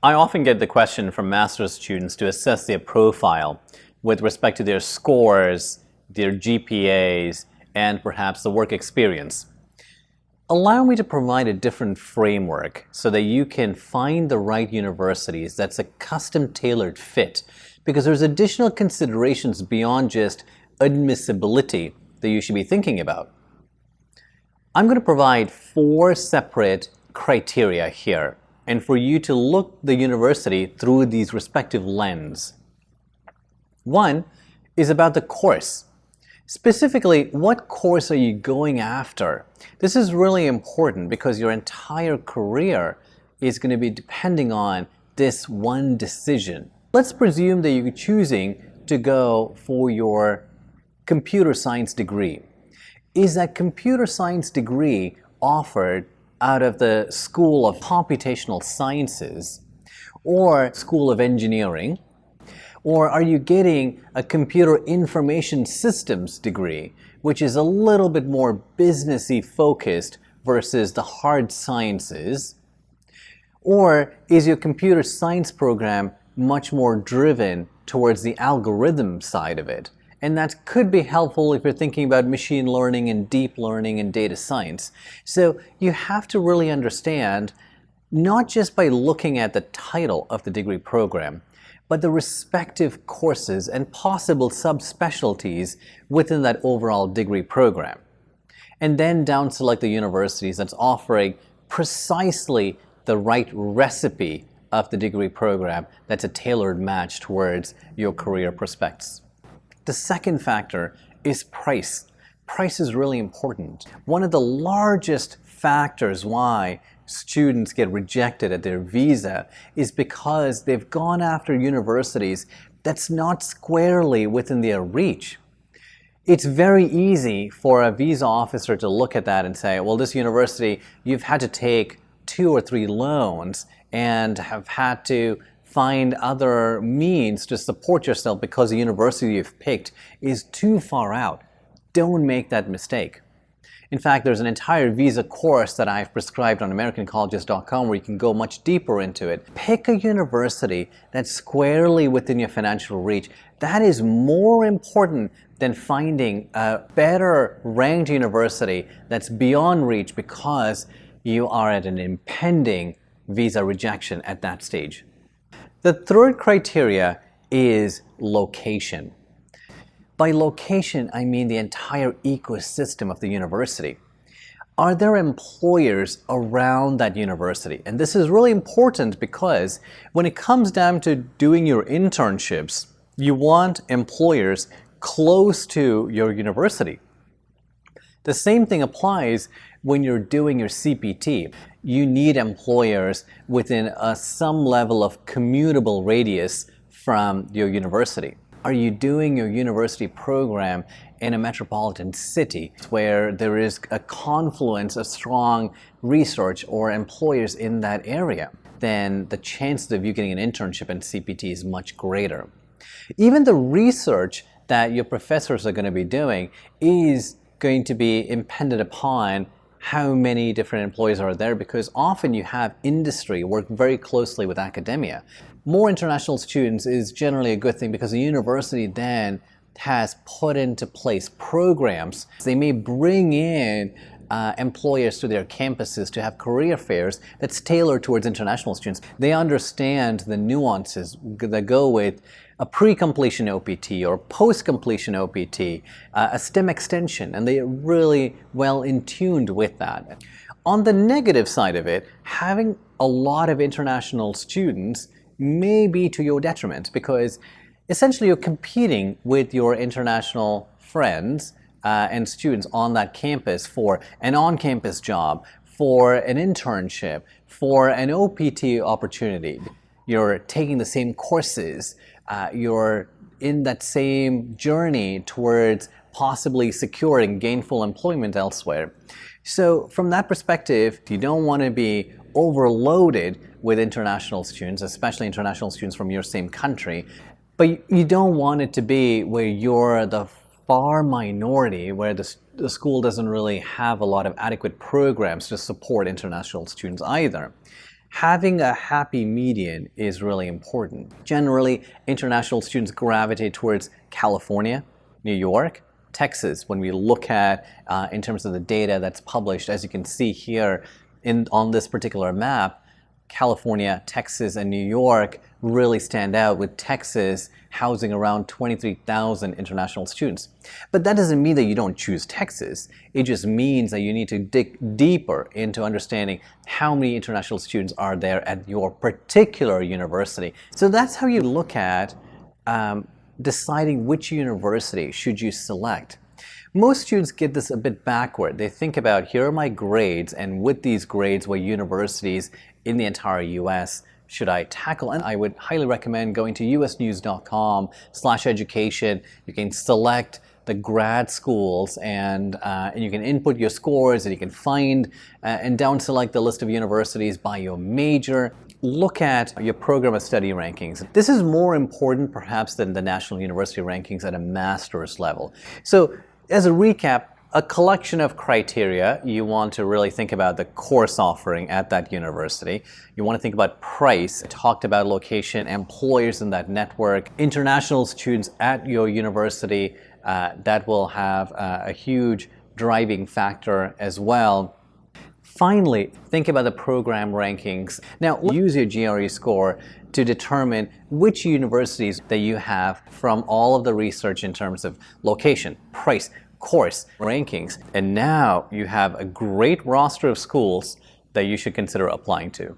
I often get the question from master's students to assess their profile with respect to their scores, their GPAs, and perhaps the work experience. Allow me to provide a different framework so that you can find the right universities that's a custom-tailored fit, because there's additional considerations beyond just admissibility that you should be thinking about. I'm going to provide 4 separate criteria here, and for you to look the university through these respective lenses. 1 is about the course. Specifically, what course are you going after? This is really important because your entire career is going to be depending on this one decision. Let's presume that you're choosing to go for your computer science degree. Is that computer science degree offered out of the School of Computational Sciences or School of Engineering? Or are you getting a computer information systems degree, which is a little bit more businessy focused versus the hard sciences? Or is your computer science program much more driven towards the algorithm side of it? And that could be helpful if you're thinking about machine learning and deep learning and data science. So you have to really understand, not just by looking at the title of the degree program, but the respective courses and possible subspecialties within that overall degree program. And then down select the universities that's offering precisely the right recipe of the degree program that's a tailored match towards your career prospects. The second factor is price. Price is really important. One of the largest factors why students get rejected at their visa is because they've gone after universities that's not squarely within their reach. It's very easy for a visa officer to look at that and say, well, this university, you've had to take 2 or 3 loans and have had to find other means to support yourself because the university you've picked is too far out. Don't make that mistake. In fact, there's an entire visa course that I've prescribed on AmericanColleges.com where you can go much deeper into it. Pick a university that's squarely within your financial reach. That is more important than finding a better ranked university that's beyond reach because you are at an impending visa rejection at that stage. The third criteria is location. By location, I mean the entire ecosystem of the university. Are there employers around that university? And this is really important because when it comes down to doing your internships, you want employers close to your university. The same thing applies when you're doing your CPT. You need employers within some level of commutable radius from your university. Are you doing your university program in a metropolitan city where there is a confluence of strong research or employers in that area? Then the chances of you getting an internship in CPT is much greater. Even the research that your professors are going to be doing is going to be impended upon how many different employees are there, because often you have industry work very closely with academia. More international students is generally a good thing because the university then has put into place programs. They may bring in employers to their campuses to have career fairs that's tailored towards international students. They understand the nuances that go with a pre-completion OPT or post-completion OPT, a STEM extension, and they're really well in tuned with that. On the negative side of it, having a lot of international students may be to your detriment because essentially you're competing with your international friends and students on that campus for an on-campus job, for an internship, for an OPT opportunity. You're taking the same courses, you're in that same journey towards possibly securing gainful employment elsewhere. So from that perspective, you don't want to be overloaded with international students, especially international students from your same country, but you don't want it to be where you're the far minority, where the school doesn't really have a lot of adequate programs to support international students either. Having a happy median is really important. Generally, international students gravitate towards California, New York, Texas. When we look at in terms of the data that's published, as you can see here on this particular map, California, Texas, and New York really stand out, with Texas housing around 23,000 international students. But that doesn't mean that you don't choose Texas. It just means that you need to dig deeper into understanding how many international students are there at your particular university. So that's how you look at deciding which university should you select. Most students get this a bit backward. They think about, here are my grades, and with these grades, what universities in the entire US should I tackle? And I would highly recommend going to usnews.com/education. You can select the grad schools, and you can input your scores, and you can find and down select the list of universities by your major. Look at your program of study rankings. This is more important perhaps than the national university rankings at a master's level. So as a recap, a collection of criteria. You want to really think about the course offering at that university. You want to think about price. I talked about location, employers in that network, international students at your university. That will have a huge driving factor as well. Finally, think about the program rankings. Now, use your GRE score to determine which universities that you have from all of the research in terms of location, price, course, rankings. And now you have a great roster of schools that you should consider applying to.